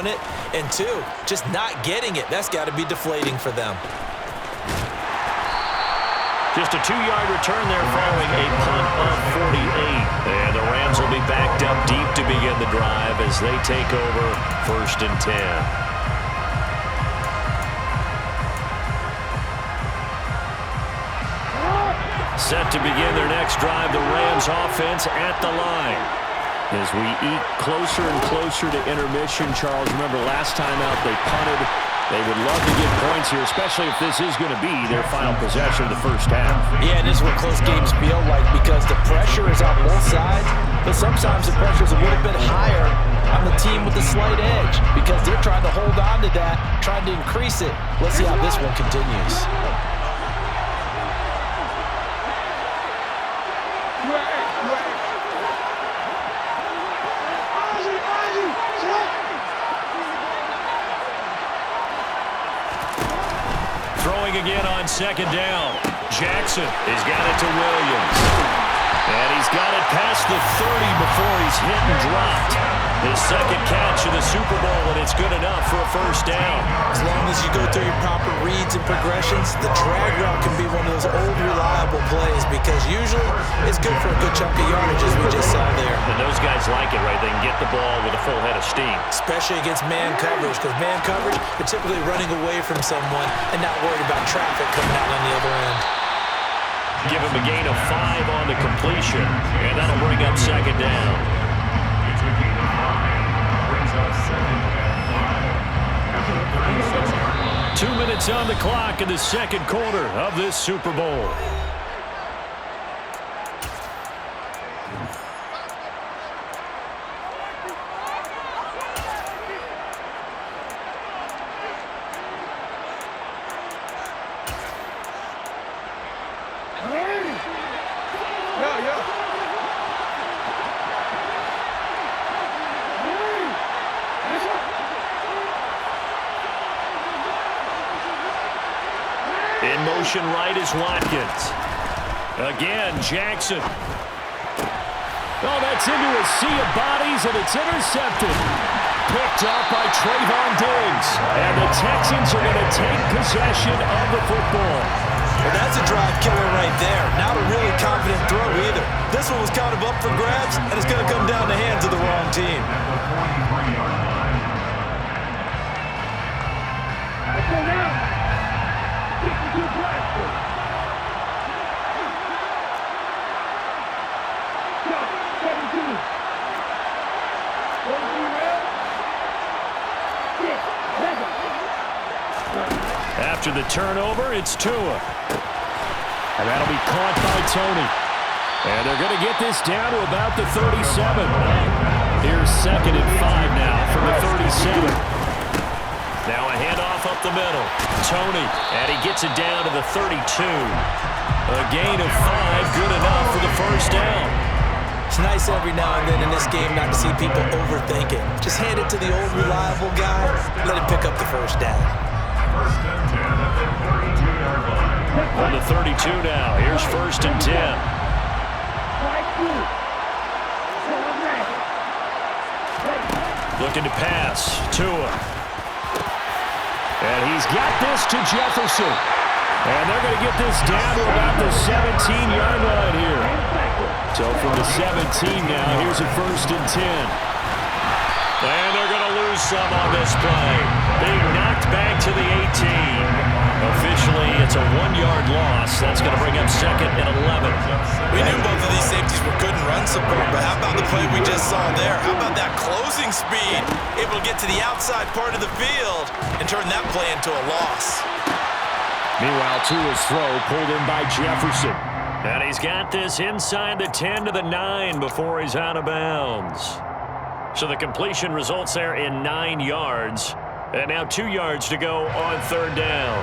it, and 2, just not getting it. That's got to be deflating for them. Just a 2-yard return there following a punt of 48. And the Rams will be backed up deep to begin the drive as they take over 1st and 10. Set to begin their next drive, the Rams offense at the line. As we eat closer and closer to intermission, Charles, remember last time out they punted. They would love to get points here, especially if this is going to be their final possession of the first half. Yeah, and this is what close games feel like because the pressure is on both sides, but sometimes the pressure is a little bit higher on the team with the slight edge because they're trying to hold on to that, trying to increase it. Let's see how this one continues. Throwing again on 2nd down. Jackson has got it to Williams. And he's got it past the 30 before he's hit and dropped. His 2nd catch of the Super Bowl, and it's good enough for a first down. As long as you go through your proper reads and progressions, the drag route can be one of those old reliable plays because usually it's good for a good chunk of yardage as we just saw there. And those guys like it, right? They can get the ball with a full head of steam. Especially against man coverage because man coverage, you're typically running away from someone and not worried about traffic coming out on the other end. Give him a gain of 5 on the completion, and that'll bring up 2nd down. 2 minutes on the clock in the 2nd quarter of this Super Bowl. In motion right is Watkins. Again, Jackson. Oh, that's into a sea of bodies, and it's intercepted. Picked up by Trayvon Diggs. And the Texans are going to take possession of the football. Well, that's a drive killer right there. Not a really confident throw either. This one was kind of up for grabs, and it's going to come down the hands of the wrong team. After the turnover, it's Tua. And that'll be caught by Tony. And they're going to get this down to about the 37. Here's 2nd and 5 now from the 37. Now a handoff up the middle. Tony, and he gets it down to the 32. A gain of 5, good enough for the first down. It's nice every now and then in this game not to see people overthink it. Just hand it to the old reliable guy, let him pick up the first down. On the 32 now, here's 1st and 10. Looking to pass, Tua. And he's got this to Jefferson. And they're going to get this down to about the 17-yard line here. So from the 17 now, here's a 1st and 10. And they're going to lose some on this play. Being knocked back to the 18. Officially, it's a 1-yard loss. That's going to bring up 2nd and 11. We knew both of these safeties were good in run support, but how about the play we just saw there? How about that closing speed? Able to get to the outside part of the field and turn that play into a loss. Meanwhile, Tua's throw pulled in by Jefferson. And he's got this inside the 10 to the 9 before he's out of bounds. So the completion results there in 9 yards. And now 2 yards to go on 3rd down.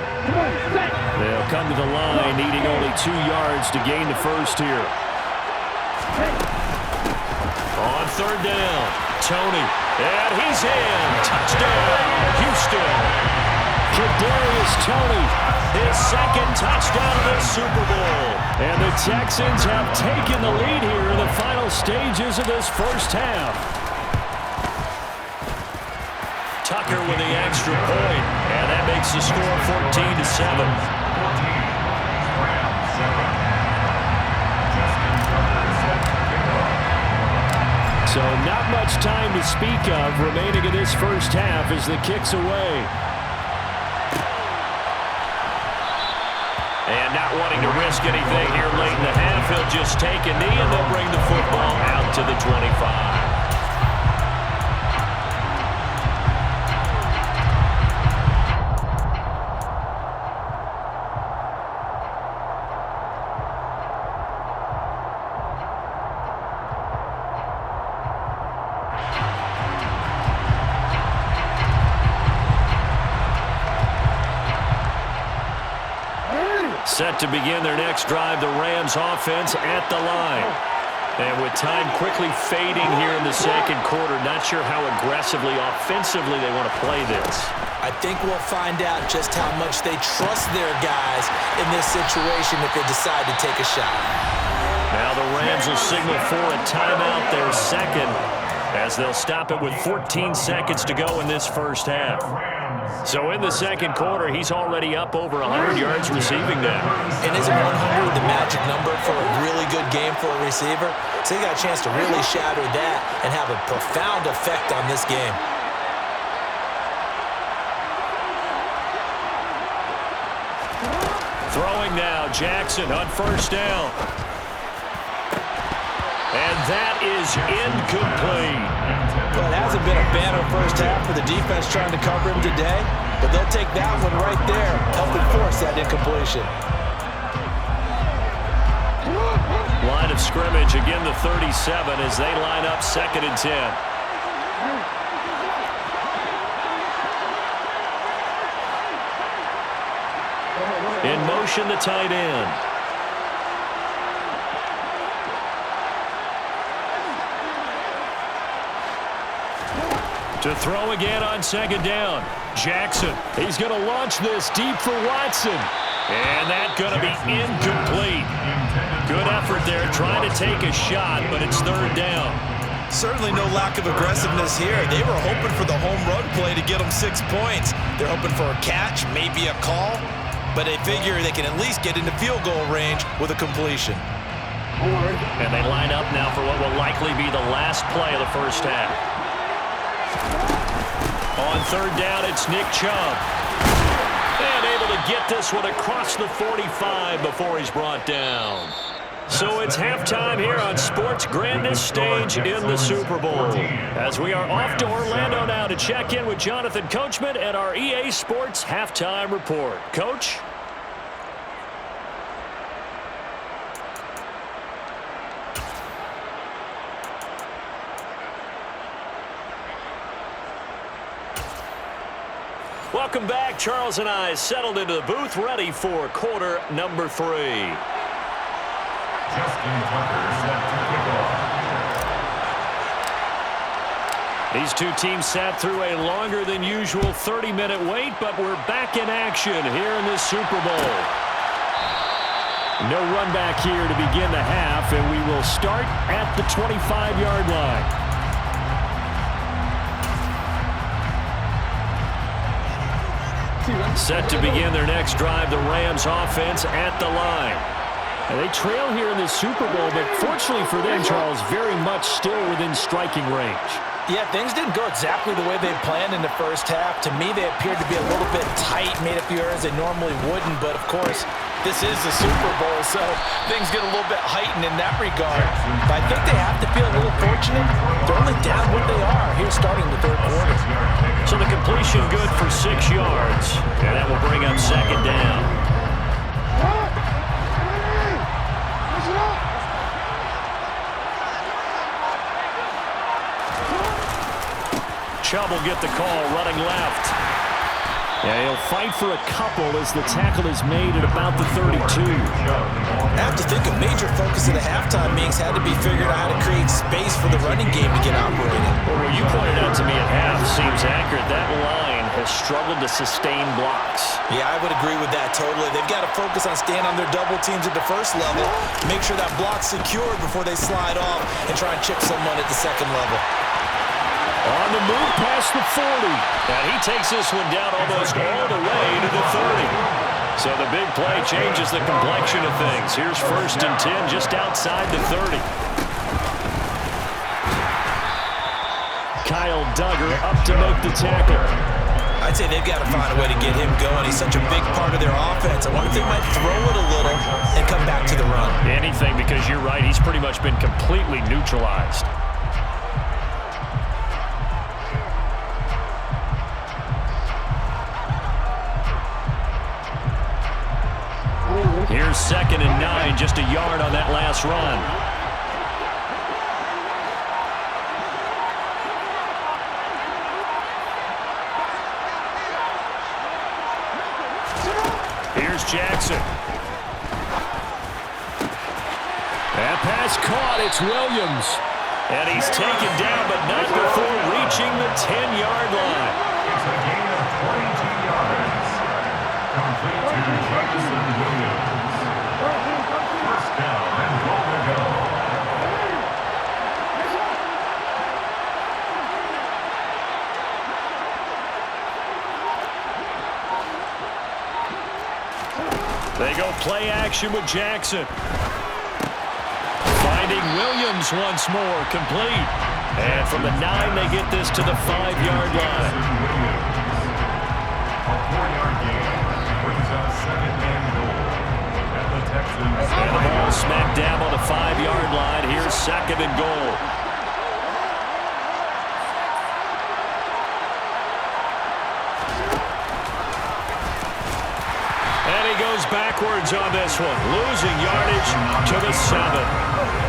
They'll come to the line, needing only 2 yards to gain the first here. On 3rd down, Tony. And he's in. Touchdown, Houston. Kadarius Toney, his 2nd touchdown of the Super Bowl. And the Texans have taken the lead here in the final stages of this first half. Tucker with the extra point, and that makes the score 14-7. So not much time to speak of remaining in this first half as the kick's away. And not wanting to risk anything here late in the half, he'll just take a knee and they'll bring the football out to the 25. Set to begin their next drive, the Rams offense at the line. And with time quickly fading here in the second quarter, not sure how aggressively, offensively they want to play this. I think we'll find out just how much they trust their guys in this situation if they decide to take a shot. Now the Rams will signal for a timeout, their second, as they'll stop it with 14 seconds to go in this first half. So in the second quarter, he's already up over 100 yards receiving now. And isn't 100 the magic number for a really good game for a receiver? So he got a chance to really shatter that and have a profound effect on this game. Throwing now, Jackson on first down. And that is incomplete. Well, it hasn't been a banner first half for the defense trying to cover him today, but they'll take that one right there, helping force that incompletion. Line of scrimmage, again the 37 as they line up 2nd and 10. In motion, the tight end. To throw again on 2nd down. Jackson, he's going to launch this deep for Watson. And that's going to be incomplete. Good effort there, trying to take a shot, but it's 3rd down. Certainly no lack of aggressiveness here. They were hoping for the home run play to get them 6 points. They're hoping for a catch, maybe a call, but they figure they can at least get into field goal range with a completion. And they line up now for what will likely be the last play of the first half. On 3rd down, it's Nick Chubb. And able to get this one across the 45 before he's brought down. So it's halftime here on Sports' grandest stage in the Super Bowl. As we are off to Orlando now to check in with Jonathan Coachman and our EA Sports Halftime Report. Coach? Welcome back. Charles and I settled into the booth, ready for quarter number 3. These two teams sat through a longer than usual 30-minute wait, but we're back in action here in this Super Bowl. No run back here to begin the half, and we will start at the 25-yard line. Set to begin their next drive, the Rams offense at the line. And they trail here in the Super Bowl, but fortunately for them, Charles, very much still within striking range. Yeah, things didn't go exactly the way they planned in the first half. To me, they appeared to be a little bit tight, made a few errors they normally wouldn't. But, of course, this is the Super Bowl, so things get a little bit heightened in that regard. But I think they have to feel a little fortunate. They're only down what they are here starting the 3rd quarter. So the completion good for 6 yards. And that will bring up 2nd down. Chubb will get the call, running left. Yeah, he'll fight for a couple as the tackle is made at about the 32. I have to think a major focus of the halftime meetings had to be figuring out how to create space for the running game to get operating. Well, what you pointed out to me at half seems accurate. That line has struggled to sustain blocks. Yeah, I would agree with that totally. They've got to focus on staying on their double teams at the first level, make sure that block's secured before they slide off and try and chip someone at the second level. On the move past the 40. And he takes this one down almost all the way to the 30. So the big play changes the complexion of things. Here's 1st and 10 just outside the 30. Kyle Duggar up to make the tackle. I'd say they've got to find a way to get him going. He's such a big part of their offense. I wonder if they might throw it a little and come back to the run. Anything, because you're right. He's pretty much been completely neutralized. Here's 2nd and 9, just a yard on that last run. Here's Jackson. That pass caught. It's Williams. And he's taken down, but not before reaching the 10-yard line. It's a gain of 22 yards. Complete to Jackson Williams. First down and goal to go. They go play action with Jackson. Finding Williams once more, complete. And from the 9, they get this to the 5-yard line. A 4-yard gain brings up 2nd and goal. And the Texans. And the ball smack dab on the 5-yard line. Here's 2nd and goal. And he goes backwards on this one, losing yardage to the 7.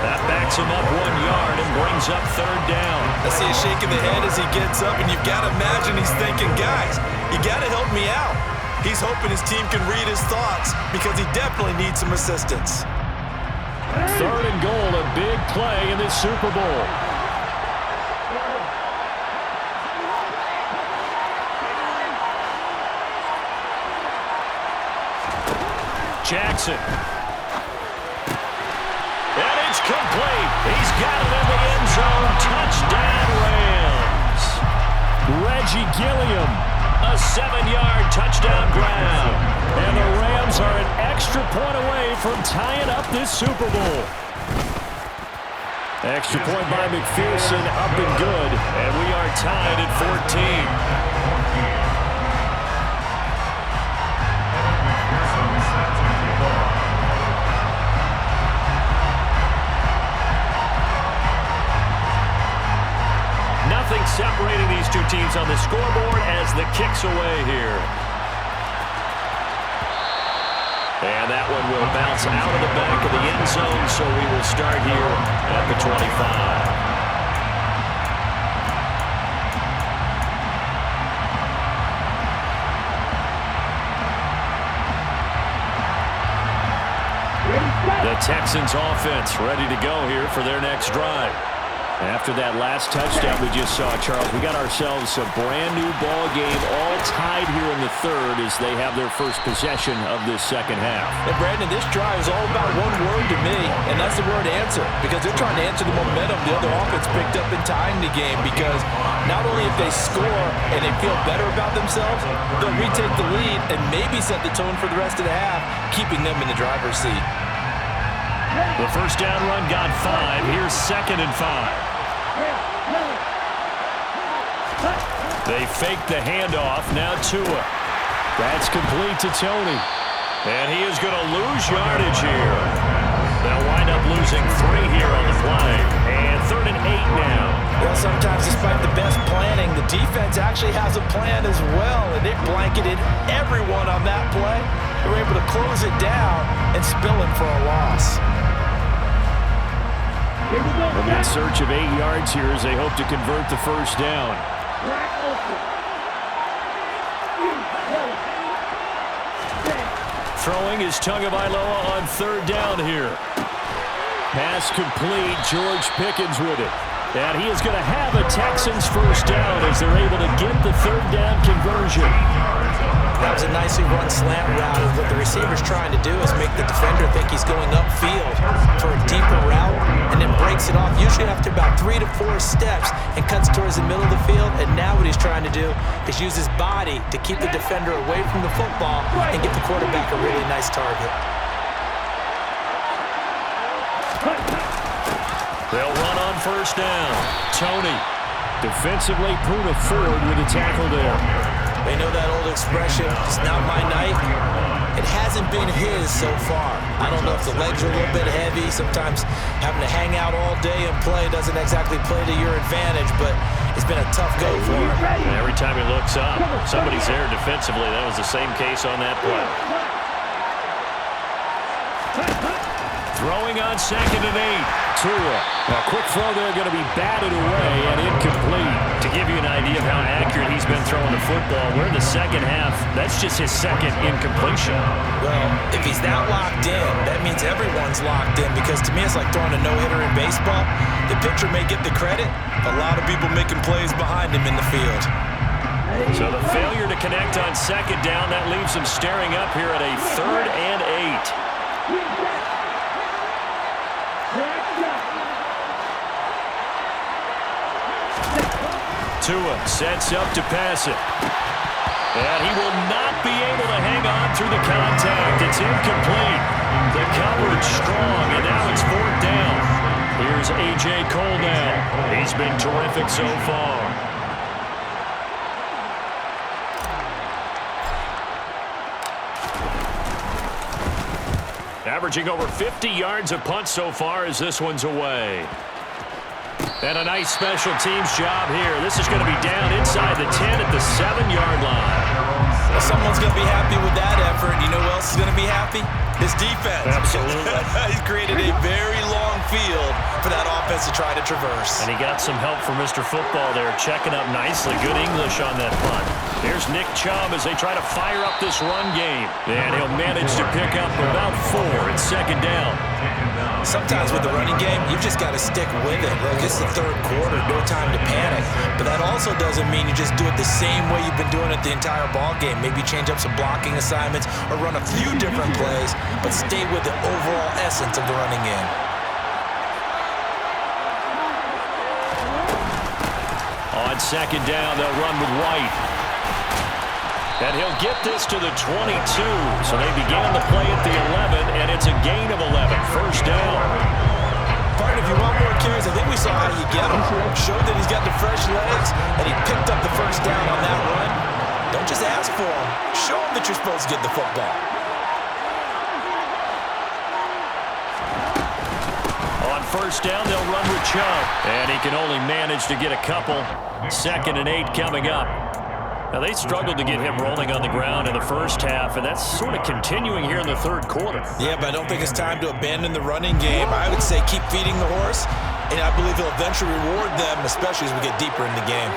That backs him up 1 yard and brings up 3rd down. I see a shake of the head as he gets up, and you've got to imagine he's thinking, guys, you got to help me out. He's hoping his team can read his thoughts because he definitely needs some assistance. 3rd and goal, a big play in this Super Bowl. Jackson. And it's complete. He's got it in the end zone. Touchdown, Rams. Reggie Gilliam, a 7-yard touchdown grab. And the Rams are an extra point away from tying up this Super Bowl. Extra point by McPherson, up and good. And we are tied at 14. Nothing separating these two teams on the scoreboard as the kick's away here. And that one will bounce out of the back of the end zone, so we will start here at the 25. The Texans offense ready to go here for their next drive. After that last touchdown we just saw, Charles, we got ourselves a brand-new ball game, all tied here in the 3rd as they have their first possession of this 2nd half. And, Brandon, this drive is all about one word to me, and that's the word answer, because they're trying to answer the momentum the other offense picked up in tying the game, because not only if they score and they feel better about themselves, they'll retake the lead and maybe set the tone for the rest of the half, keeping them in the driver's seat. The first down run got 5. Here's 2nd and 5. They fake the handoff. Now Tua. That's complete to Tony. And he is going to lose yardage here. They'll wind up losing 3 here on the play. And 3rd and 8 now. Well, sometimes despite the best planning, the defense actually has a plan as well, and it blanketed everyone on that play. They were able to close it down and spill him for a loss. And in search of 8 yards here as they hope to convert the first down. Throwing is Tagovailoa on 3rd down here. Pass complete. George Pickens with it. And he is going to have a Texans first down as they're able to get the third down conversion. That was a nicely run slant route. And what the receiver's trying to do is make the defender think he's going upfield for a deeper route and then breaks it off, usually after about 3 to 4 steps, and cuts towards the middle of the field. And now what he's trying to do is use his body to keep the defender away from the football and get the quarterback a really nice target. They'll run on first down. Tony defensively prove it forward with a tackle there. They know that old expression, it's not my night. It hasn't been his so far. I don't know if the legs are a little bit heavy. Sometimes having to hang out all day and play doesn't exactly play to your advantage, but it's been a tough go for him. And every time he looks up, somebody's there defensively. That was the same case on that play. Throwing on 2nd and 8. Tua. A quick throw there going to be batted away and incomplete. To give you an idea of how accurate he's been throwing the football, we're in the second half. That's just his second incompletion. Well, if he's that locked in, that means everyone's locked in, because to me it's like throwing a no-hitter in baseball. The pitcher may get the credit, but a lot of people making plays behind him in the field. So the failure to connect on 2nd down, that leaves him staring up here at a 3rd and 8. Tua sets up to pass it. And he will not be able to hang on through the contact. It's incomplete. The coverage strong, and now it's 4th down. Here's A.J. Cole now. He's been terrific so far. Averaging over 50 yards a punt so far as this one's away. And a nice special teams job here. This is going to be down inside the 10 at the 7-yard line. Well, someone's going to be happy with that effort. You know who else is going to be happy? His defense. Absolutely. He's created a very long field for that offense to try to traverse. And he got some help from Mr. Football there, checking up nicely. Good English on that punt. Here's Nick Chubb as they try to fire up this run game. And he'll manage to pick up about 4 at 2nd down. Sometimes with the running game, you've just got to stick with it. Look, it's the 3rd quarter, no time to panic. But that also doesn't mean you just do it the same way you've been doing it the entire ball game. Maybe change up some blocking assignments or run a few different plays, but stay with the overall essence of the running game. On 2nd down, they'll run with White. And he'll get this to the 22. So they began the play at the 11, and it's a gain of 11. First down. Partner, if you want more carries, I think we saw how you get him. Showed that he's got the fresh legs, and he picked up the first down on that run. Don't just ask for him. Show him that you're supposed to get the football. On first down, they'll run with Chubb. And he can only manage to get a couple. 2nd and 8 coming up. Now, they struggled to get him rolling on the ground in the first half, and that's sort of continuing here in the 3rd quarter. Yeah, but I don't think it's time to abandon the running game. I would say keep feeding the horse, and I believe he'll eventually reward them, especially as we get deeper in the game.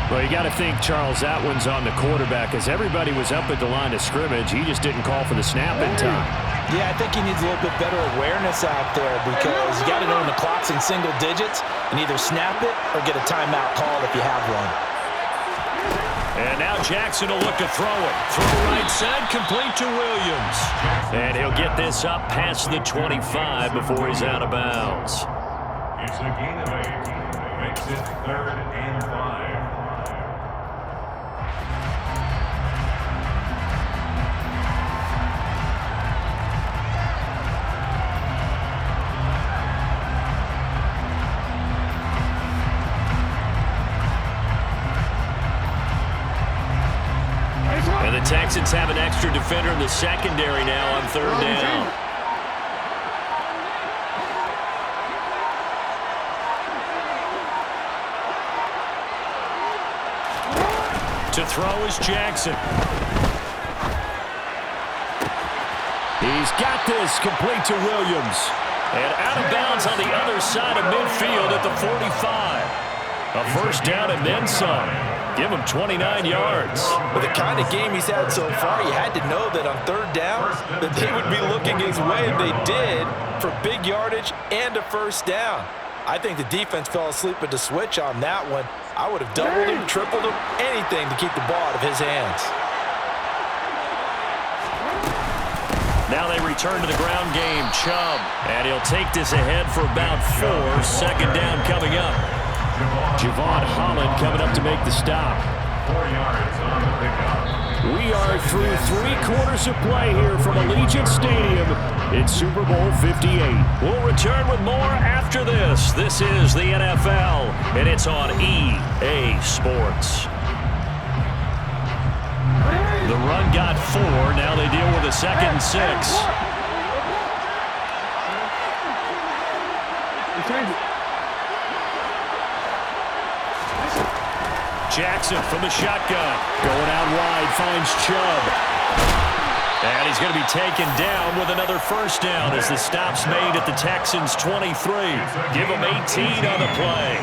Well, you got to think, Charles, that one's on the quarterback. As everybody was up at the line of scrimmage, he just didn't call for the snap in time. Yeah, I think he needs a little bit better awareness out there, because you got to know when the clock's in single digits and either snap it or get a timeout called if you have one. And now Jackson will look to throw it. Throw right side, complete to Williams. And he'll get this up past the 25 before he's out of bounds. It's a gain of 8. Makes it 3rd and 5. And the Texans have an extra defender in the secondary now on 3rd down. To throw is Jackson. He's got this, complete to Williams. And out of bounds on the other side of midfield at the 45. A first down and then some. Give him 29 yards. With the kind of game he's had so far, you had to know that on third down that they would be looking his way, and they did, for big yardage and a first down. I think the defense fell asleep at the switch on that one. I would have doubled him, tripled him, anything to keep the ball out of his hands. Now they return to the ground game. Chubb, and he'll take this ahead for about 4. Second down coming up. Javon Holland coming up to make the stop. 4 yards on the pickup. We are through 3 quarters of play here from Allegiant Stadium. It's Super Bowl 58. We'll return with more after this. This is the NFL, and it's on EA Sports. The run got 4. Now they deal with a 2nd and 6. Jackson from the shotgun. Going out wide, finds Chubb. And he's going to be taken down with another first down as the stop's made at the Texans' 23. Give him 18 on the play.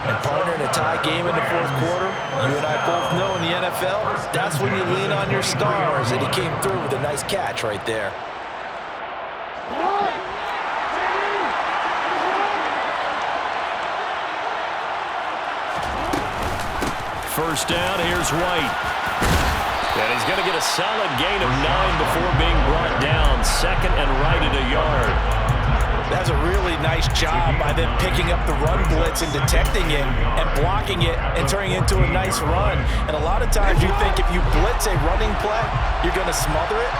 And partner, in a tie game in the fourth quarter, you and I both know in the NFL, that's when you lean on your stars, and he came through with a nice catch right there. First down, here's White. And he's going to get a solid gain of 9 before being brought down. 2nd and right at a yard. That's a really nice job by them picking up the run blitz and detecting it and blocking it and turning it into a nice run. And a lot of times you think if you blitz a running play, you're going to smother it.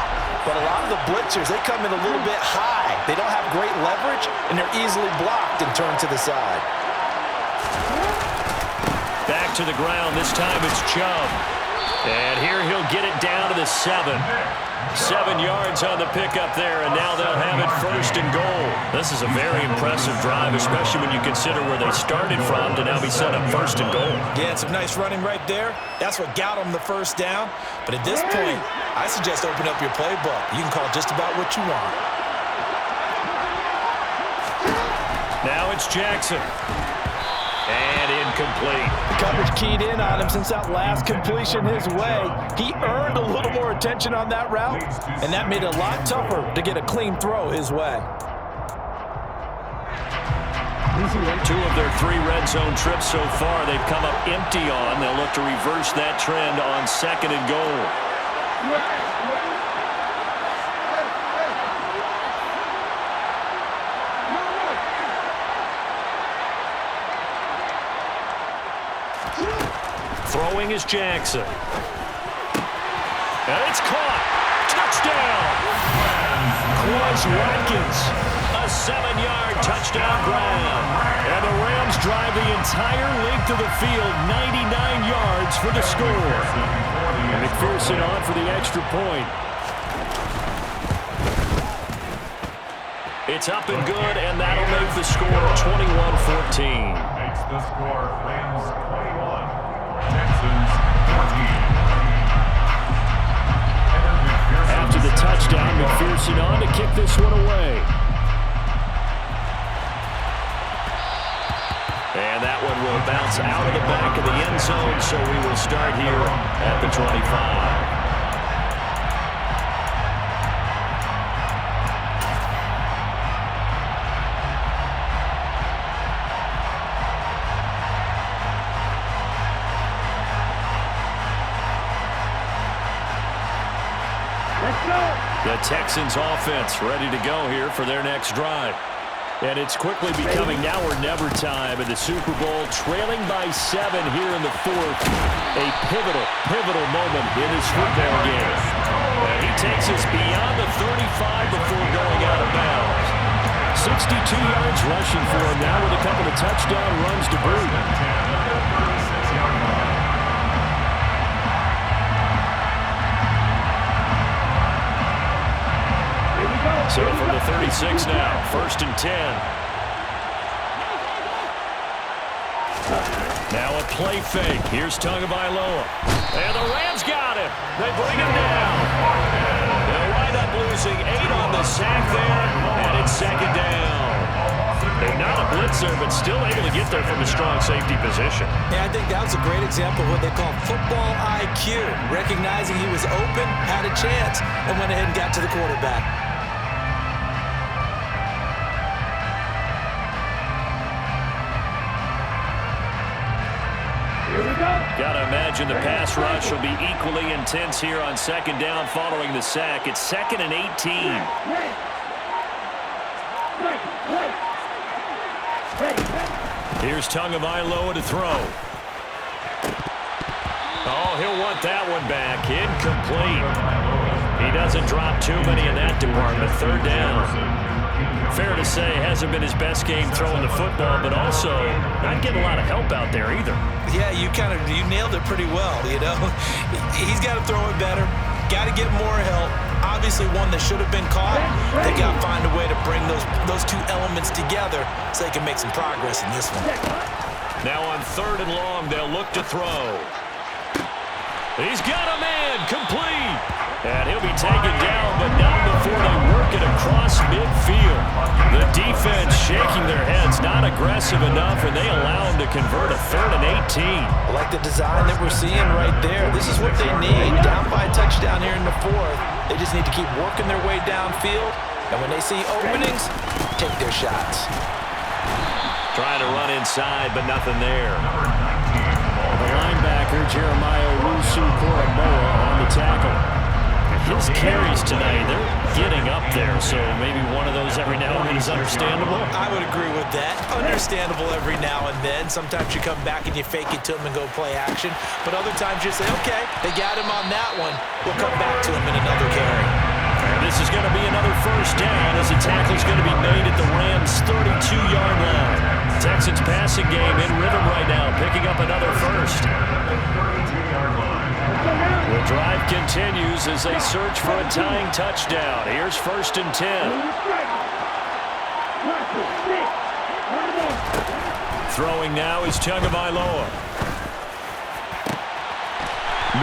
But a lot of the blitzers, they come in a little bit high. They don't have great leverage, and they're easily blocked and turned to the side. Back to the ground. This time it's Chubb. And here he'll get it down to the 7. 7 yards on the pickup there, and now they'll have it 1st and goal. This is a very impressive drive, especially when you consider where they started from to now be set up 1st and goal. Yeah, some nice running right there. That's what got them the first down. But at this point, I suggest open up your playbook. You can call just about what you want. Now it's Jackson. And incomplete. The coverage keyed in on him since that last completion his way. He earned a little more attention on that route, and that made it a lot tougher to get a clean throw his way. 2 of their 3 red zone trips so far they've come up empty on. They'll look to reverse that trend on 2nd and goal. Throwing is Jackson. And it's caught. Touchdown. Quez Watkins. A 7-yard touchdown grab. And the Rams drive the entire length of the field, 99 yards for the score. And McPherson on for the extra point. It's up and good, and that'll make the score 21-14. Makes the score Rams 21. Texans 14. After the touchdown, McPherson on to kick this one away. And that one will bounce out of the back of the end zone, so we will start here at the 25. The Texans offense ready to go here for their next drive. And it's quickly becoming now or never time in the Super Bowl, trailing by 7 here in the 4th. A pivotal moment in this football game. And he takes us beyond the 35 before going out of bounds. 62 yards rushing for him now with a couple of touchdown runs to boot. So from the 36 now, 1st and 10. Now a play fake. Here's Tagovailoa. And the Rams got him. They bring him down. They'll wind up losing 8 on the sack there, and it's 2nd down. They're not a blitzer, but still able to get there from a strong safety position. Yeah, I think that was a great example of what they call football IQ. Recognizing he was open, had a chance, and went ahead and got to the quarterback. Got to imagine the pass rush will be equally intense here on second down following the sack. It's 2nd and 18. Here's Tagovailoa to throw. Oh, he'll want that one back. Incomplete. He doesn't drop too many in that department. 3rd down. Fair to say, hasn't been his best game throwing the football, but also not getting a lot of help out there either. Yeah, you nailed it pretty well, you know. He's got to throw it better. Got to get more help. Obviously one that should have been caught. They got to find a way to bring those two elements together so they can make some progress in this one. Now on 3rd and long, they'll look to throw. He's got a man, complete. And he'll be taken down, but not before they work it across midfield. The defense shaking their heads, not aggressive enough, and they allow him to convert a 3rd and 18. I like the design that we're seeing right there. This is what they need. Down by a touchdown here in the 4th. They just need to keep working their way downfield, and when they see openings, take their shots. Trying to run inside, but nothing there. The linebacker, Jeremiah Owusu-Koramoah, on the tackle. His carries tonight, they're getting up there, so maybe one of those every now and then is understandable. I would agree with that. Understandable every now and then. Sometimes you come back and you fake it to him and go play action. But other times you say, okay, they got him on that one. We'll come back to him in another carry. And this is going to be another 1st down as the tackle's going to be made at the Rams' 32-yard line. Texans passing game in rhythm right now, picking up another 1st. The drive continues as they search for a tying touchdown. Here's 1st and 10. Throwing now is Tagovailoa.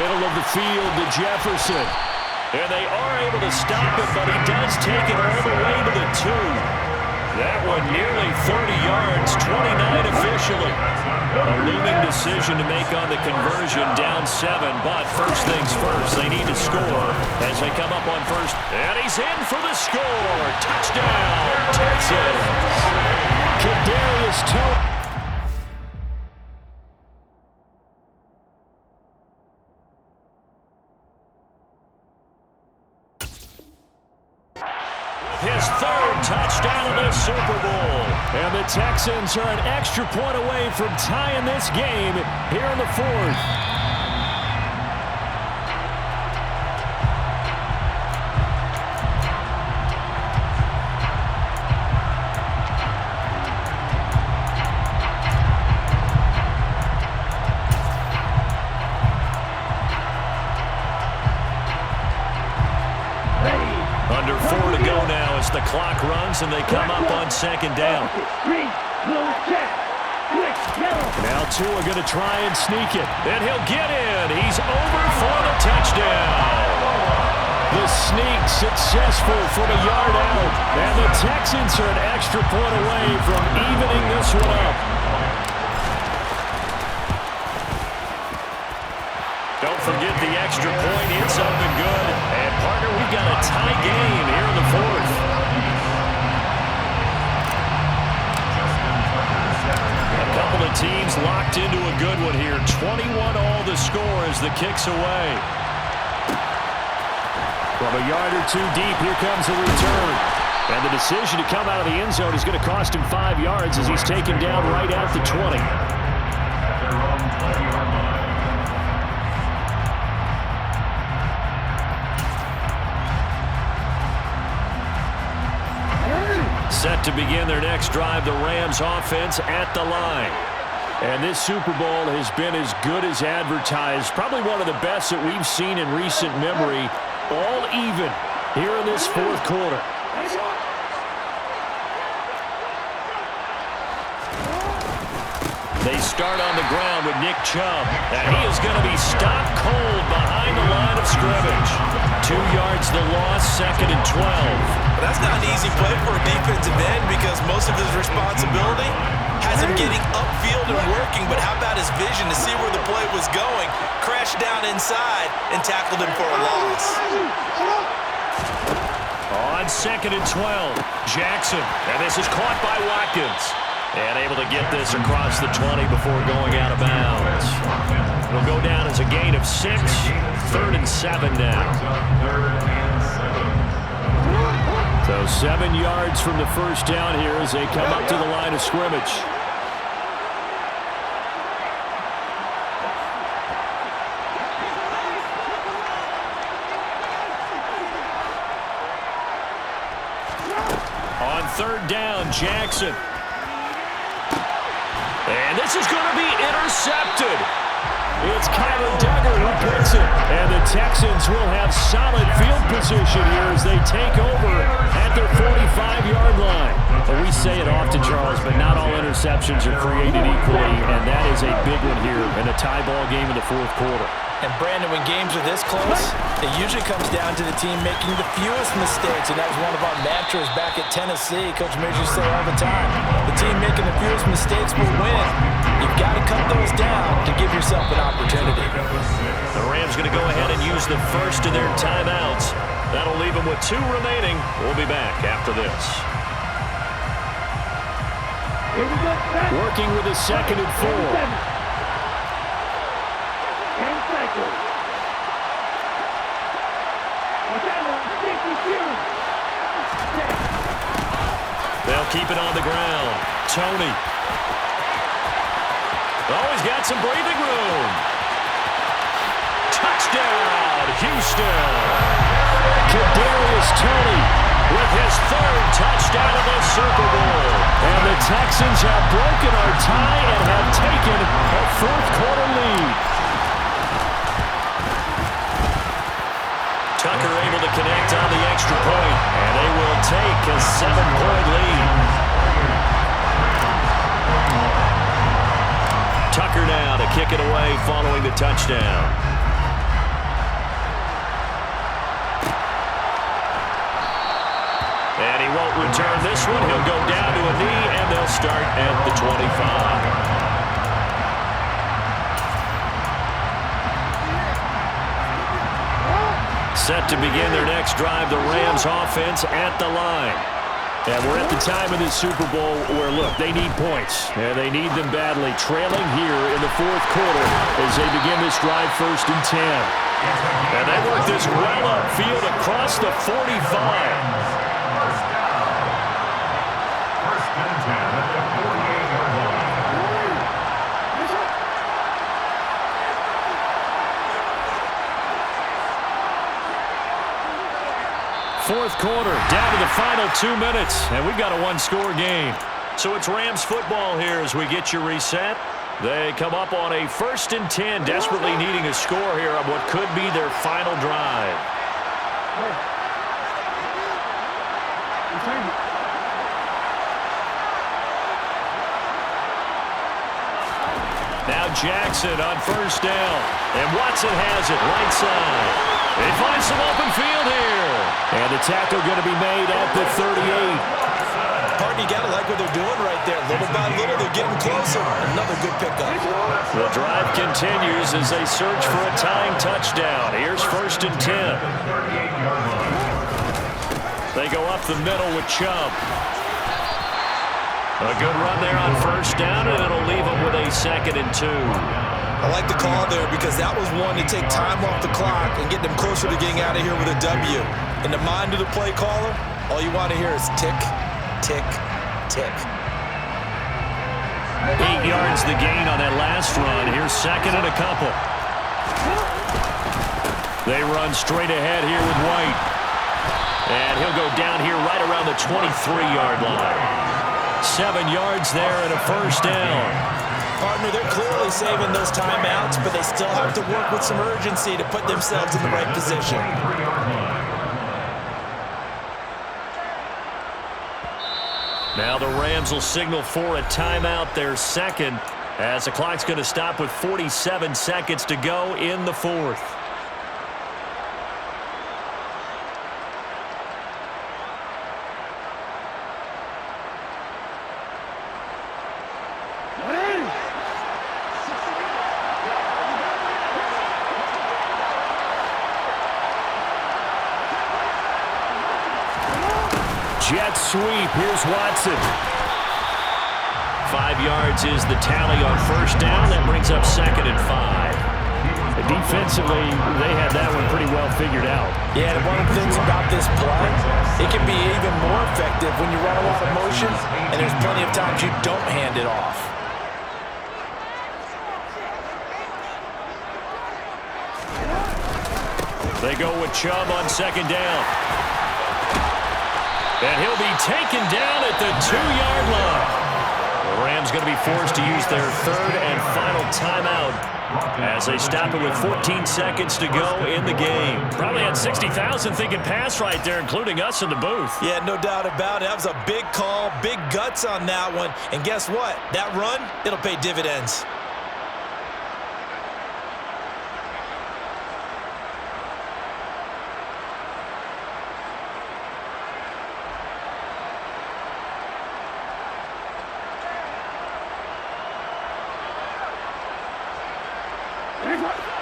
Middle of the field to Jefferson. And they are able to stop it, but he does take it all the way to the 2. That one nearly 30 yards, 29 officially. A looming decision to make on the conversion, down 7, but first things first, they need to score as they come up on 1st. And he's in for the score. Touchdown, Texans. Kadarius Toney. His 3rd touchdown of the Super Bowl. And the Texans are an extra point away from tying this game here in the 4th. Under 4 to go now as the clock runs and they come up on 2nd down. Now Tua are going to try and sneak it. And he'll get in. He's over for the touchdown. The sneak successful from a yard out. And the Texans are an extra point away from evening this one up. Don't forget the extra point. It's up and good. And partner, we've got a tie game here in the 4th. A couple of teams locked into a good one here. 21-all the score as the kick's away. From a yard or 2 deep, here comes a return. And the decision to come out of the end zone is going to cost him 5 yards as he's taken down right at the 20. Set to begin their next drive, the Rams offense at the line. And this Super Bowl has been as good as advertised. Probably one of the best that we've seen in recent memory. All even here in this 4th quarter. They start on the ground with Nick Chubb. And he is going to be stopped cold behind the line of scrimmage. 2 yards the loss, 2nd and 12. But that's not an easy play for a defensive end because most of his responsibility has him getting upfield and working, but how about his vision to see where the play was going, crashed down inside, and tackled him for a loss. On 2nd and 12, Jackson, and this is caught by Watkins. And able to get this across the 20 before going out of bounds. It'll go down as a gain of 6, 3rd and 7 now. So 7 yards from the first down here as they come up to the line of scrimmage. On 3rd down, Jackson. And this is going to be intercepted. It's Kyler Duggar who puts it. And the Texans will have solid field position here as they take over at their 45-yard line. Well, we say it often, Charles, but not all interceptions are created equally, and that is a big one here in a tie ball game in the 4th quarter. And Brandon, when games are this close, it usually comes down to the team making the fewest mistakes, and that was one of our mantras back at Tennessee. Coach Major say all the time, the team making the fewest mistakes will win. You've got to cut those down to give yourself an opportunity. The Rams going to go ahead and use the first of their timeouts. That'll leave them with 2 remaining. We'll be back after this. Working with a 2nd and 4. They'll keep it on the ground. Tony. Oh, he's got some breathing room. Touchdown, Houston. Kadarius Toney with his 3rd touchdown of the Super Bowl. And the Texans have broken our tie and have taken a 4th quarter lead. Tucker able to connect on the extra point, and they will take a 7-point lead. Tucker now to kick it away following the touchdown. And he won't return this one. He'll go down to a knee, and they'll start at the 25. Set to begin their next drive, the Rams offense at the line. And we're at the time of this Super Bowl where, look, they need points. And they need them badly, trailing here in the 4th quarter as they begin this drive 1st and 10. And they work this well upfield across the 45. First and 10 at the 48-yard line. 4th quarter, down to the final 2 minutes, and we've got a 1-score game. So it's Rams football here as we get you reset. They come up on a 1st and 10, desperately needing a score here on what could be their final drive. Now Jackson on 1st down, and Watson has it right side. They find some open field here. And the tackle going to be made at the 38. Partner, you got to like what they're doing right there. Little by little, they're getting closer. Another good pickup. The drive continues as they search for a tying touchdown. Here's 1st and 10. They go up the middle with Chubb. A good run there on 1st down, and it'll leave them with a 2nd and 2. I like the call there because that was one to take time off the clock and get them closer to getting out of here with a W. In the mind of the play caller, all you want to hear is tick, tick, tick. 8 yards the gain on that last run. Here's 2nd and a couple. They run straight ahead here with White. And he'll go down here right around the 23-yard line. 7 yards there and a 1st down. Partner, they're clearly saving those timeouts, but they still have to work with some urgency to put themselves in the right position. Now the Rams will signal for a timeout, their 2nd, as the clock's going to stop with 47 seconds to go in the 4th. jet sweep. Here's Watson. 5 yards is the tally on first down. That brings up 2nd and 5. Defensively, they had that one pretty well figured out. Yeah, and one of the things about this play, it can be even more effective when you run a lot of motion, and there's plenty of times you don't hand it off. They go with Chubb on 2nd down. And he'll be taken down at the 2-yard line. The Rams going to be forced to use their 3rd and final timeout as they stop it with 14 seconds to go in the game. Probably had 60,000 thinking pass right there, including us in the booth. Yeah, no doubt about it. That was a big call, big guts on that one. And guess what? That run, it'll pay dividends.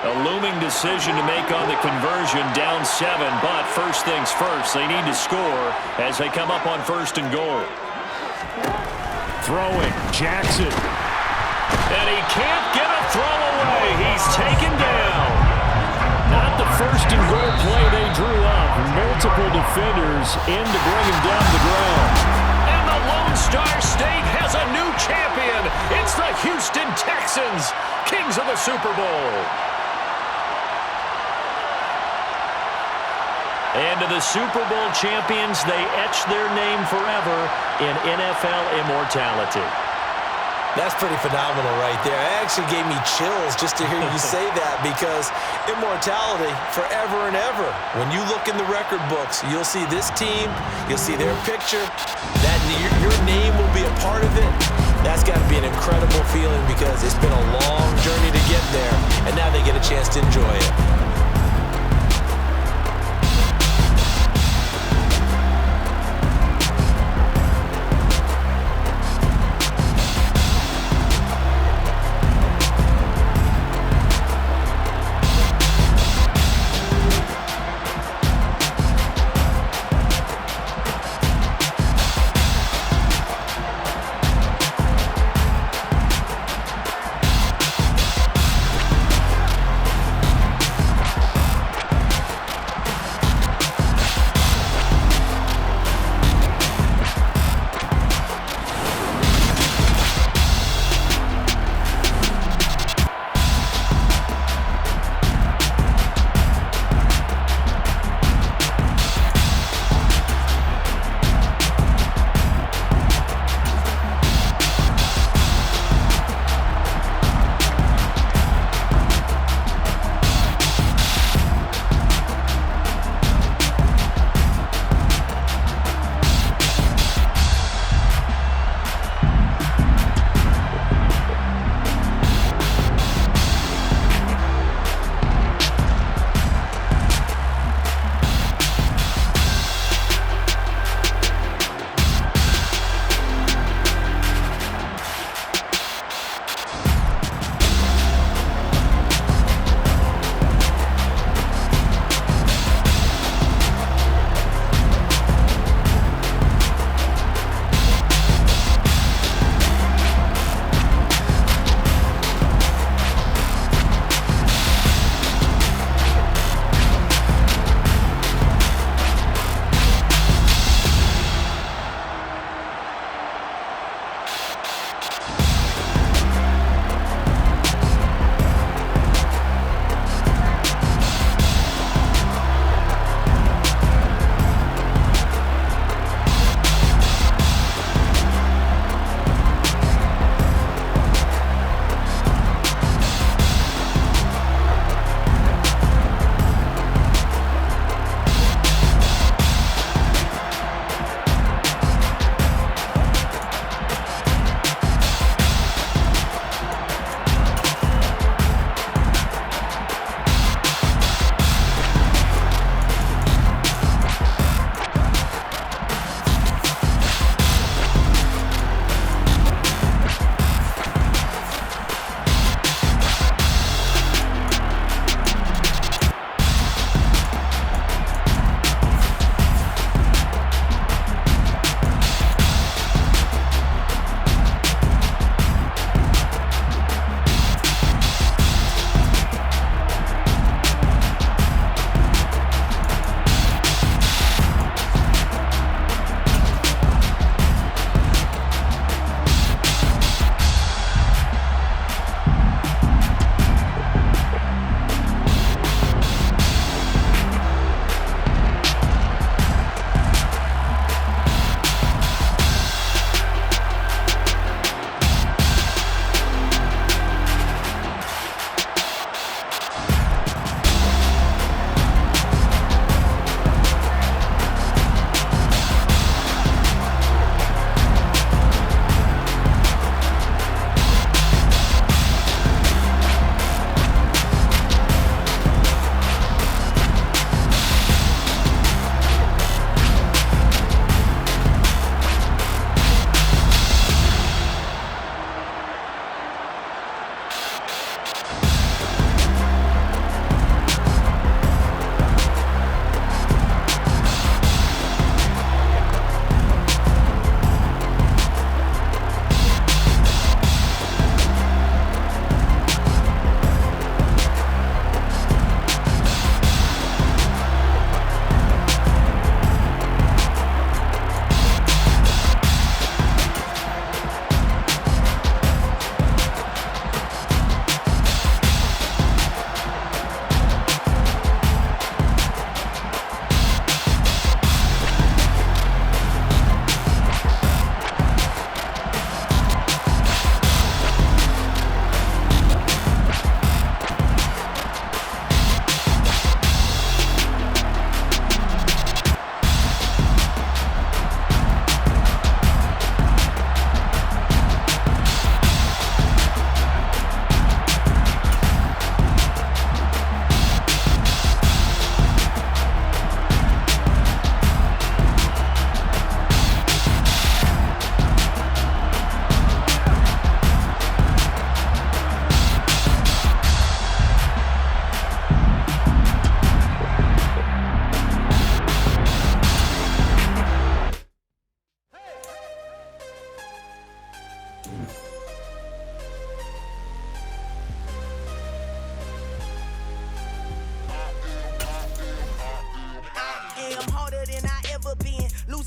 A looming decision to make on the conversion, down 7, but first things first, they need to score as they come up on 1st and goal. Throwing, Jackson. And he can't get a throw away. He's taken down. Not the 1st and goal play they drew up. Multiple defenders in to bring him down to the ground. And the Lone Star State has a new champion. It's the Houston Texans, kings of the Super Bowl. And to the Super Bowl champions, they etch their name forever in NFL immortality. That's pretty phenomenal right there. It actually gave me chills just to hear you say that, because immortality forever and ever. When you look in the record books, you'll see this team, you'll see their picture, that your name will be a part of it. That's got to be an incredible feeling, because it's been a long journey to get there, and now they get a chance to enjoy it.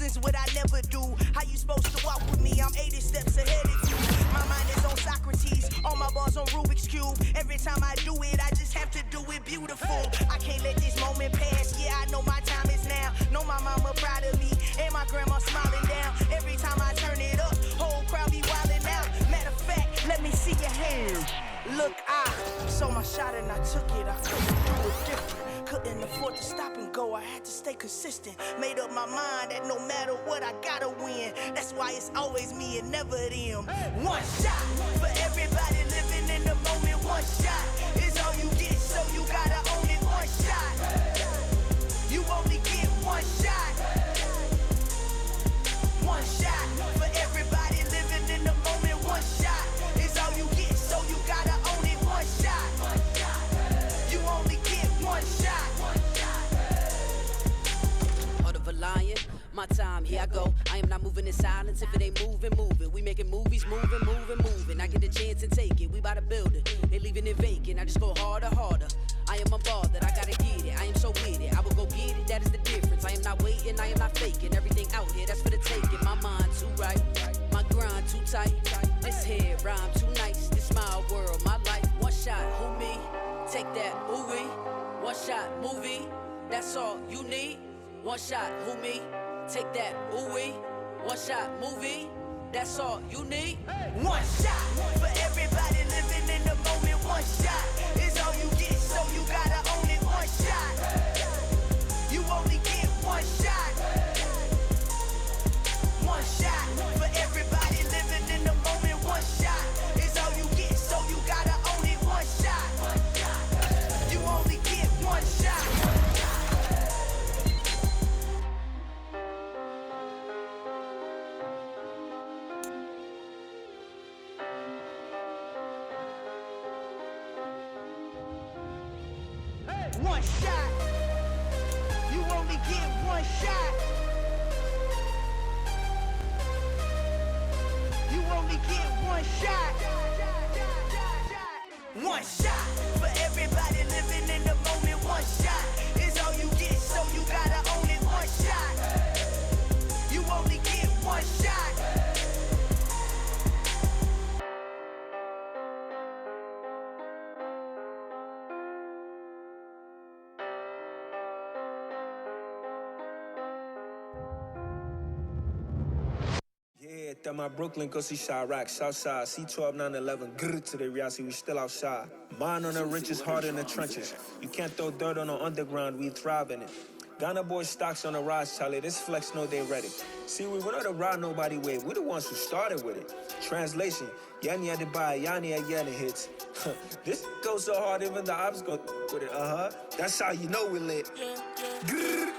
is what I never do. How you supposed to walk with me? I'm 80 steps ahead of you. My mind is on Socrates, all my bars on Rubik's Cube. Every time I do it, I just have to do it beautiful. I can't let this moment pass. Yeah, I know my time is now. Know my mama proud of me, and my grandma smiling down. Every time I turn it up, whole crowd be wildin' out. Matter of fact, let me see your hands. Look, I saw my shot and I took it. I couldn't do it different. Couldn't afford to stop and go. I had to stay consistent. Made up my mind that no matter what, I gotta win. That's why it's always me and never them. One shot for everybody living in the moment. One shot is all you get, so you gotta own it. One shot. You only get one shot. One shot for everybody living in the moment. One shot is all you get, so you gotta own it. One shot. You only get one shot. Heart of a lion, my time, here I go. I am not moving in silence. If it ain't moving, move it. We making movies, moving, moving, moving. I get a chance and take it. We bout to build it. They leaving it vacant. I just go harder, harder. I am a ball that I gotta get it. I am so with it. I will go get it. That is the difference. I am not waiting. I am not faking. Everything out here, that's for the taking. My mind too right. My grind too tight. This head rhyme too nice. This my world, my life. One shot, who me? Take that, ooh wee. One shot, movie. That's all you need. One shot, who me? Take that, ooh wee. One shot, movie. That's all you need. One shot for everybody living in the moment. One shot is all you get, so you gotta own it. One shot. You only get one shot. One shot for everybody living in the moment. One shot is all you get, so you gotta own it. One shot. You only get one shot. One shot. You only get one shot. You only get one shot. One shot for everybody living in the moment. One shot is all you get, so you gotta own it. One shot. You only get one shot. Yeah, that my Brooklyn, go see Chirac, Southside, C12, 911, grr to the reality, we still outside. Mine on the riches, hard in the trenches. You can't throw dirt on the underground, we thrive in it. Ghana boys stocks on the rise, Charlie, this flex know they ready. See, we were not to ride nobody way, we the ones who started with it. Translation, Yanni had to buy, Yanni had Yanni hits. This goes so hard, even the ops go with it, That's how you know we lit. Grr,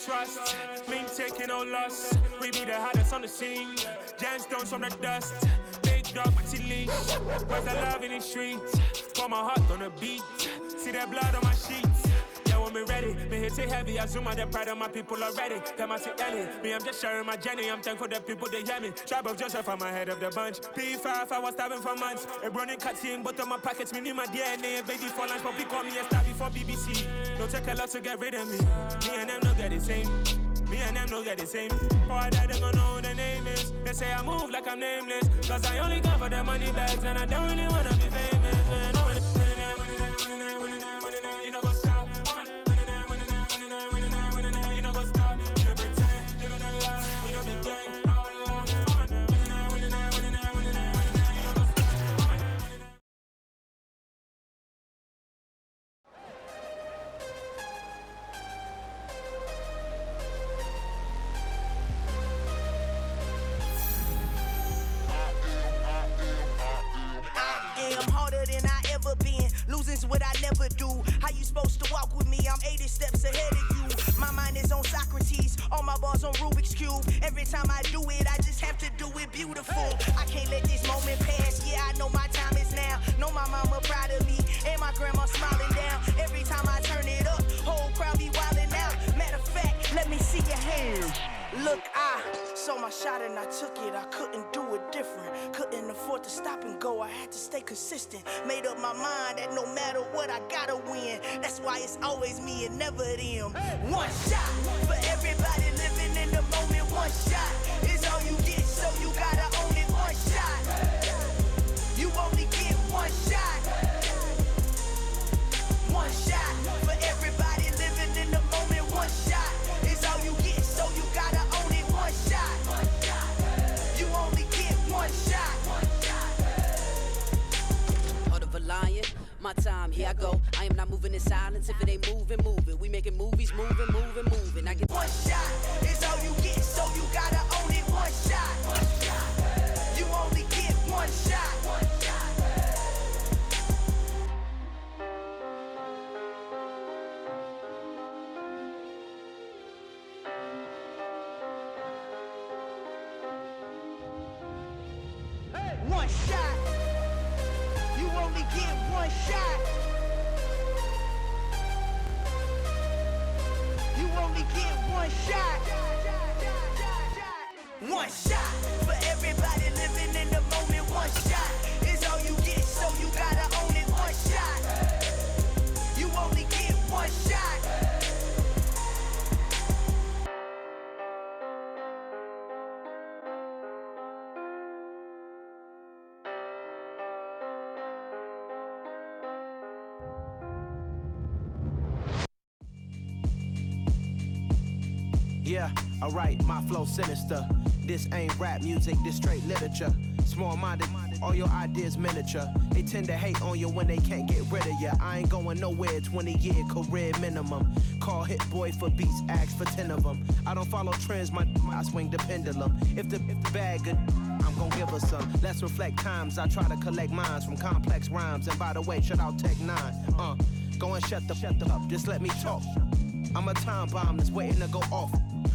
trust, mean taking no loss. We be the hardest on the scene. Gemstones from the dust. Big dog with your leash. Where's the love in the streets? Pour my heart on the beat. See that blood on my sheets. Yeah, when we ready, me hit it heavy. I zoom out the pride of my people already. Them I see Ellie. Me, I'm just sharing my journey. I'm thankful the people they hear me. Tribe of Joseph, I'm ahead of the bunch. P5, I was starving for months. A running cutscene, but on my pockets, me need my DNA. Baby for lunch, but call me a star before BBC. Don't take a lot to get rid of me. Me and them don't get the same. Me and them don't get the same. Boy, that they gonna know who the name is. They say I move like I'm nameless. Cause I only come for the money bags and I don't really wanna be famous. Man. You know go stop. You know go stop. You pretend, living a lie. You know be gang. I'm harder what I never do. How you supposed to walk with me? I'm 80 steps ahead of you. My mind is on Socrates, all my bars on Rubik's Cube. Every time I do it, I just have to do it beautiful. I can't let this moment pass, yeah, I know my time is now. Know my mama proud of me, and my grandma smiling down. Every time I turn it up, whole crowd be wildin' out. Matter of fact, let me see your hands. Look, I saw my shot and I took it. I couldn't do it different. Couldn't afford to stop and go. I had to stay consistent. Made up my mind that no matter what, I gotta win. That's why it's always me and never them. One shot for everybody living in the moment. One shot is all you get, so you gotta own it. One shot. You only get one shot. One shot for everybody living in the moment. One shot is all you get, so you gotta own it. One shot. You only get one shot. Heart of a lion, my time, here I go. I am not moving in silence. If it ain't moving, move it. We making movies, moving. I get one shot is all you get, so you gotta own it. One shot. You only get one shot. One shot. You only get one shot. You only get one shot. One shot for everybody living in the moment. One shot is all you get, so you gotta own it. One shot. You only get one shot. Yeah, alright, my flow sinister. This ain't rap music, this straight literature. Small-minded, all your ideas miniature. They tend to hate on you when they can't get rid of you. I ain't going nowhere, 20-year career minimum. Call Hit Boy for beats, ask for 10 of them. I don't follow trends, I swing the pendulum. If the bag good, I'm gon' give her some. Let's reflect times, I try to collect minds from complex rhymes. And by the way, shout out Tech 9. Go and shut the up, just let me talk. I'm a time bomb that's waiting to go off.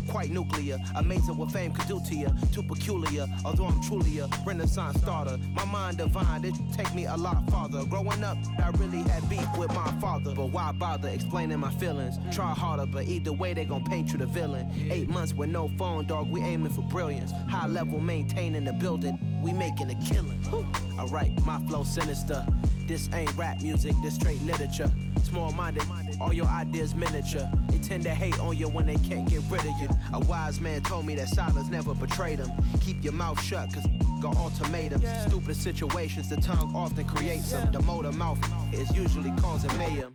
Quite nuclear, amazing what fame could do to you. Too peculiar, although I'm truly a renaissance starter. My mind divine, it take me a lot farther. Growing up, I really had beef with my father. But why bother explaining my feelings? Try harder, but either way they gon' paint you the villain. 8 months with no phone, dog, we aiming for brilliance. High level maintaining the building, we making a killing. Alright, my flow sinister. This ain't rap music, this straight literature. Small-minded, all your ideas miniature. They tend to hate on you when they can't get rid of you. A wise man told me that silence never betrayed him. Keep your mouth shut, cause got ultimatums. Stupid situations, the tongue often creates them. The motor mouth is usually causing mayhem.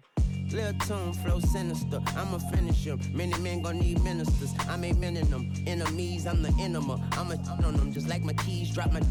Lil' tune, flow sinister, I'ma finish him. Many men gon' need ministers, I'm a men in them. Enemies, I'm the enema, I'm a on them. Just like my keys, drop my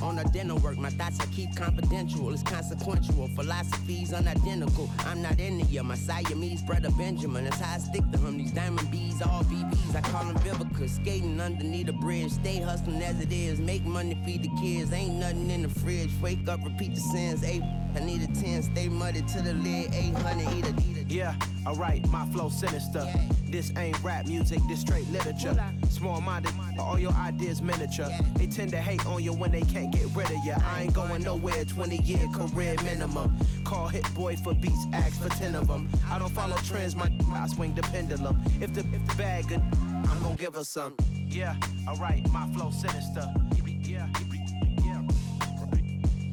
on a dinner work. My thoughts I keep confidential, it's consequential. Philosophies unidentical, I'm not into you. My Siamese brother Benjamin, that's how I stick to him. These diamond bees, all BBs, I call them Vivica. Skating underneath a bridge, stay hustling as it is. Make money, feed the kids, ain't nothing in the fridge. Wake up, repeat the sins, I need a 10, stay muddy to the lid, 800, eat a. Yeah, alright, my flow sinister. This ain't rap music, this straight literature. Small-minded, all your ideas miniature. They tend to hate on you when they can't get rid of you. I ain't going nowhere, 20-year career minimum. Call Hit Boy for beats, ask for 10 of them. I don't follow trends, I swing the pendulum. If the bag good, I'm gon' give her some. Yeah, alright, my flow sinister.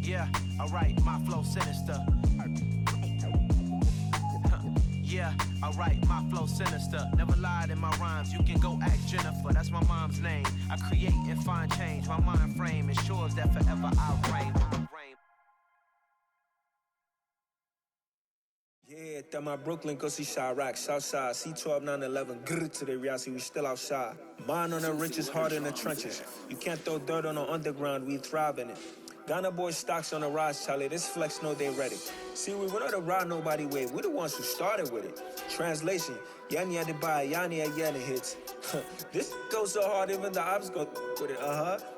Yeah, alright, my flow sinister. Yeah, alright, my flow sinister. Never lied in my rhymes, you can go ask Jennifer. That's my mom's name. I create and find change. My mind frame ensures that forever I'll reign. Yeah, that my Brooklyn, go see Chirac, Southside, C12, 911, grr to the reality, we still outside. Mine on the riches, heart in the trenches. You can't throw dirt on the underground, we thrive in it. Ghana boys stocks on the rise, Charlie, this flex know they ready. See, we were not a ride nobody wave, we the ones who started with it. Translation, Yanni had to buy, Yanni again hits. This goes so hard, even the ops go with it,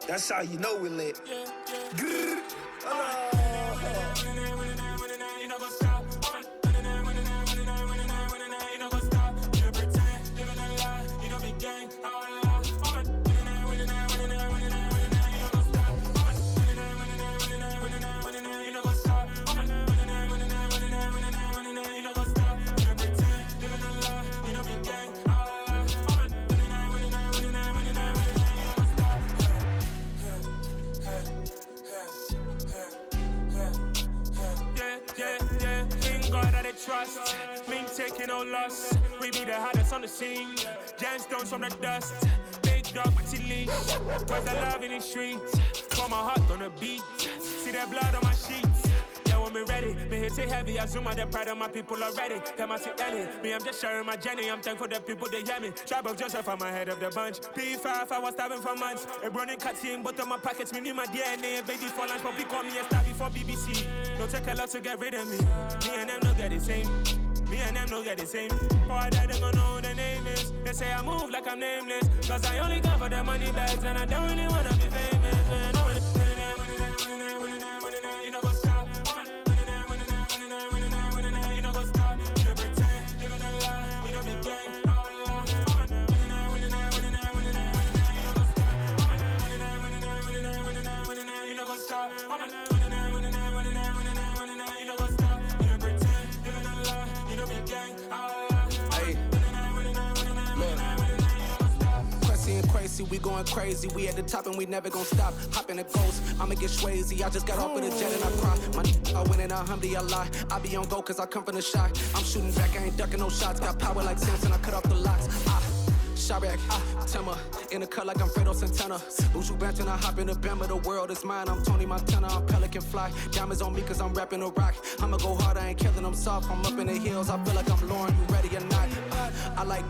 That's how you know we lit. Grr, mean taking no loss. We be the hottest on the scene. Gemstones from the dust. Big dog, pretty leash. Where's the love in the streets? Pour my heart on the beat. See that blood on my sheets. Yeah, when me ready, me hit it heavy. I zoom out the pride of my people already. Them I see Ellie. Me, I'm just sharing my journey. I'm thankful the people they hear me. Tribe of Joseph, I'm ahead of the bunch. P5, I was starving for months. A running cut seeing but on my pockets. Me need my DNA. Baby for lunch, but call me a star before BBC. Don't take a lot to get rid of me. Me and them don't get the same. Me and them don't get the same. Boy, that they gonna know who the name is. They say I move like I'm nameless. Cause I only come for the money bags. And I don't really wanna be famous. You know what's up? You know what's up? You don't pretend. You don't lie. You don't be gang. You know what's up? Crazy, we going crazy. We at the top and we never gon' stop. Hop in the ghost, I'ma get swayzy. I just got off with a jet and I cry. I win in a Humvee, I lie. I be on go cause I come from the shot. I'm shooting back, I ain't ducking no shots. Got power like Samson, I cut off the locks. Sharek, Timmer, in the cut like I'm Fredo Santana. Uju Benton, I hop in the Bama, the world is mine. I'm Tony Montana, I'm Pelican Fly. Diamonds on me cause I'm rapping a rock. I'ma go hard, I ain't killing them soft. I'm up in the hills, I feel like I'm Lauren, you ready or not? I like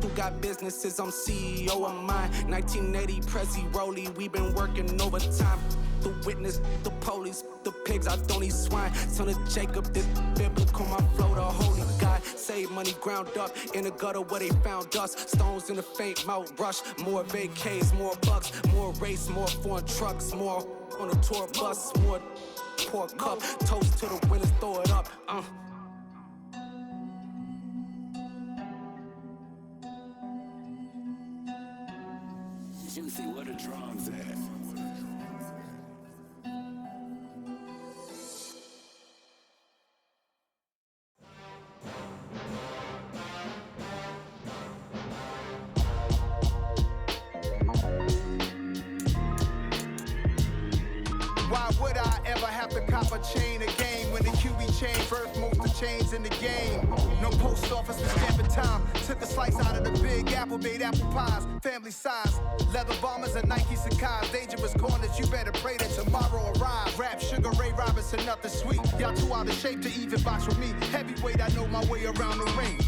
who got businesses, I'm CEO of mine. 1980, Prezi Rolly, we been working overtime. The witness, the police, the pigs, I don't eat swine. Son of Jacob, this biblical, my flow, the holy God. Save money ground up in the gutter where they found us. Stones in the faint mouth rush. More vacays, more bucks, more race, more foreign trucks, more on a tour bus, more pour cup. Toast to the winners, throw it up. Juicy, where the drums at? Why would I ever have to cop a chain again when the QB chain birthed most of the chains in the game? No post office for stamping time. Took a slice out of the big apple, made apple pies, family size. Leather bombers and Nike Sacai's. Dangerous corners, you better pray that tomorrow arrives. Rap Sugar Ray Robinson, nothing sweet. Y'all too out of shape to even box with me. Heavyweight, I know my way around the ring.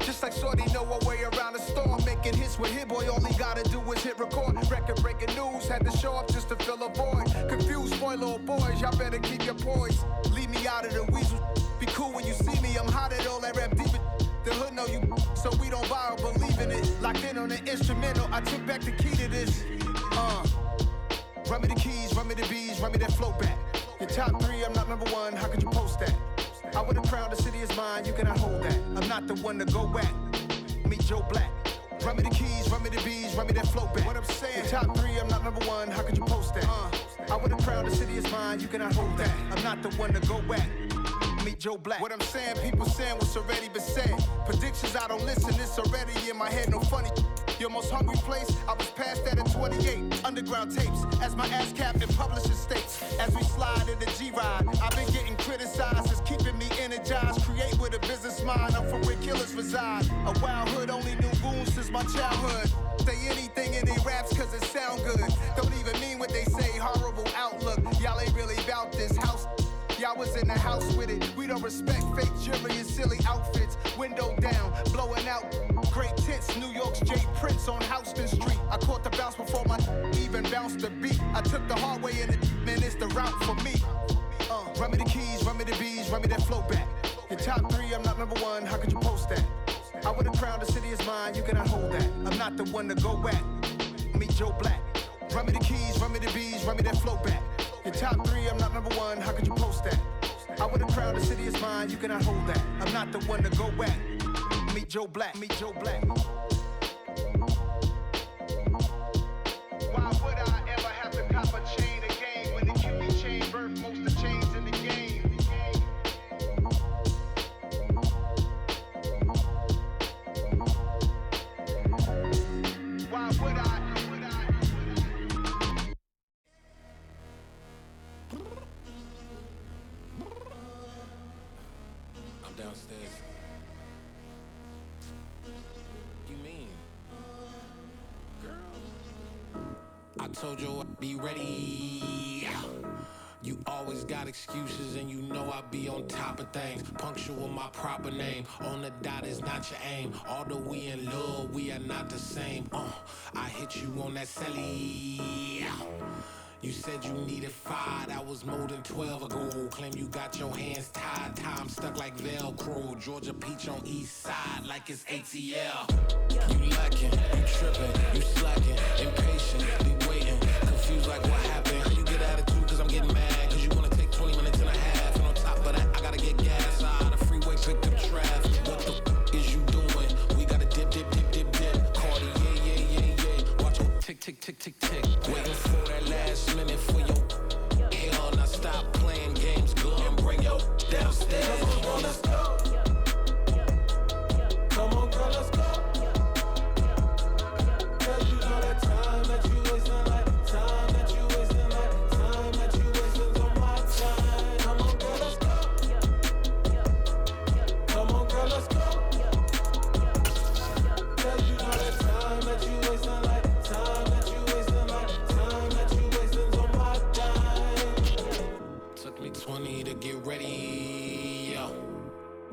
Just like Shorty know her way around the storm. Making hits with Hit Boy, all he gotta do is hit record. Record breaking news, had to show up just to fill a void. Confused boy, little boys, y'all better keep your poise. Leave me out of the weasel. Be cool when you see me, I'm hot at all that rap deep. The hood know you, so we don't borrow, believe in it. Locked in on the instrumental, I took back the key to this. Run me the keys, run me the bees, run me that flow back. Your top three, I'm not number one, how could you post that? I would've crowned the city is mine, you cannot hold that. I'm not the one to go back. Meet Joe Black. Run me the keys, run me the bees, run me that flow back. What I'm saying, your top three, I'm not number one, how could you post that? I would've crowned the city is mine, you cannot hold that. I'm not the one to go back. Meet Joe Black. What I'm saying, people saying what's already been said. Predictions, I don't listen, it's already in my head, no funny. Your most hungry place, I was past that at 28. Underground tapes, as my ass cap in publishing states. As we slide in the G-Ride, I've been getting criticized, it's keeping me energized. Create with a business mind, I'm from where killers reside. A wild hood, only knew goons since my childhood. Say anything in they raps cause it sound good. Don't even mean what they say, horrible outlook. Y'all ain't really about this house. Y'all was in the house with it. We don't respect fake jewelry and silly outfits. Window down, blowing out great tits. New York's J. Prince on Houston Street. I caught the bounce before my even bounced the beat. I took the hard way in it, man, it's the route for me. Run me the keys, run me the bees, run me that flow back. Your top three, I'm not number one, how could you post that? I would've crowned the city is mine, you cannot hold that. I'm not the one to go back. Meet Joe Black. Run me the keys, run me the bees, run me that flow back. Your top three, I'm not number one, how could you post that? I would've crowned the city is mine, you cannot hold that. I'm not the one to go back. Meet Joe Black, meet Joe Black. Why would I ever have to cop a chain again when the QB chain birthed most of the chains in the game? Why would I? I'm downstairs. I told you I'd be ready. You always got excuses and you know I be on top of things. Punctual my proper name. On the dot is not your aim. Although we in love, we are not the same. I hit you on that celly. You said you needed 5, that was more than 12 ago. Claim you got your hands tied, time stuck like Velcro. Georgia peach on east side like it's ATL. You lacking, you tripping, you slacking, impatient, be waiting, confused like what happened. How you get attitude cause I'm getting mad, cause you wanna take 20 minutes and a half. And on top of that, I gotta get gas out of the freeway, pick up traffic. What the is you doing? We gotta dip, dip, dip, dip, dip. Cardi, yeah. Watch your tick, tick, tick, tick, tick. Waiting for that last minute for your hell. Now stop playing games, go and bring your downstairs. Come on, girl, let's go. Come on, girl, let's go. Cause you know that time that you wasting, like time that you wasting, like time that you wasting on my time. Come on, girl, let's go. Come on, girl, let's go. Cause you know that time that you wasting, like time that you wasting, like time that you wasting on my time. Took me 20 to get ready, yo.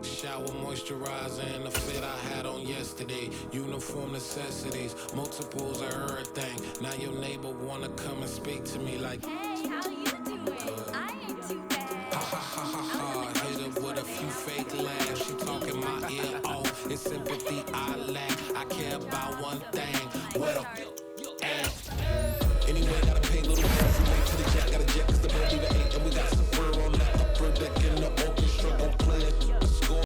Shower moisturizer and the fit I had on yesterday. Uniform necessities, multiples of everything. Now your neighbor wanna come and speak to me like, hey, how you doing? I ain't too bad. Ha ha ha ha ha. Hit her with a few fake laughs. She talking my ear off. It's sympathy I lack. I care about one thing.